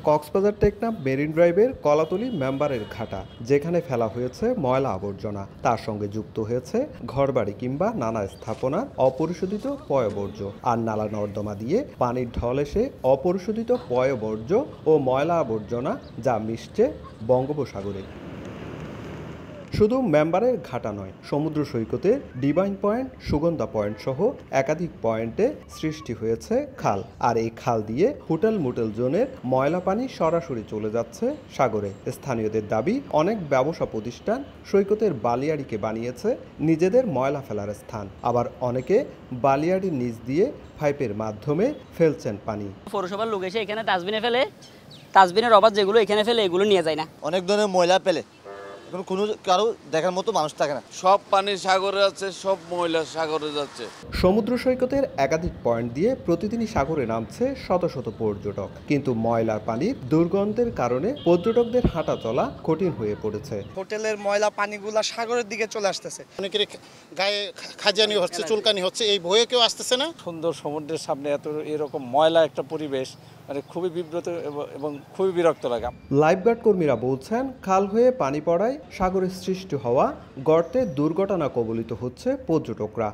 Cox's Bazar Teknaf marine ড্রাইভের কলাতলী মেম্বারের ঘাটা, যেখানে ফেলা হয়েছে ময়লা আবর্জনা। তার সঙ্গে যুক্ত হয়েছে ঘরবাড়ি কিংবা নানা স্থাপনার অপরিশোধিত পয়ঃবর্জ্য। আর নালা নর্দমা দিয়ে পানির ঢল এসে অপরিশোধিত পয়ঃবর্জ্য ও ময়লা আবর্জনা যা মিশছে বঙ্গোপসাগরে। শুধু মেম্বারের ঘাটা নয়, সমুদ্র সৈকতে ডিভাইন পয়েন্ট, সুগন্ধা পয়েন্ট সহ একাধিক পয়েন্টে সৃষ্টি হয়েছে খাল। আর এই খাল দিয়ে হোটেল মোটেল জোনের ময়লা পানি সরাসরি চলে যাচ্ছে সাগরে। স্থানীয়দের দাবি, অনেক ব্যবসা প্রতিষ্ঠান সৈকতের বালিয়াড়িকে বানিয়েছে নিজেদের ময়লা ফেলার স্থান। আবার অনেকে বালিয়াড়ির নিচ দিয়ে পাইপের মাধ্যমে ফেলছেন পানি। পৌরসভার লোক এসে এখানে ডাস্টবিনে ফেলে, ডাস্টবিনের অভাব যেগুলো এখানে ফেলে এগুলো নিয়ে যায় না। অনেক ধরনের ময়লা ফেলে, কোনো কারো দেখার মতো মানুষ থাকে না। সব পানি সাগরে যাচ্ছে, সব ময়লা সাগরে যাচ্ছে। সমুদ্র সৈকতের একাধিক পয়েন্ট দিয়ে প্রতিদিনই সাগরে নামছে শত শত পর্যটক, কিন্তু ময়লার পানির দুর্গন্ধের কারণে পর্যটকদের হাঁটা চলা কঠিন হয়ে পড়েছে। হোটেলের ময়লা পানিগুলা সাগরের দিকে চলে আসতেছে। অনেকের গায়ে খাজানি হচ্ছে, চুলকানি হচ্ছে, এই ভয়ে কেউ আসতেছে না। সুন্দর সমুদ্রের সামনে এত এরকম ময়লা একটা পরিবেশ, মানে খুবই বিব্রত এবং খুবই বিরক্ত লাগে। লাইফগার্ড কর্মীরা বলছেন, খাল হয়ে পানি পড়ায় সাগরে সৃষ্টি হওয়া গর্তে দুর্ঘটনা কবলিত হচ্ছে পর্যটকরা।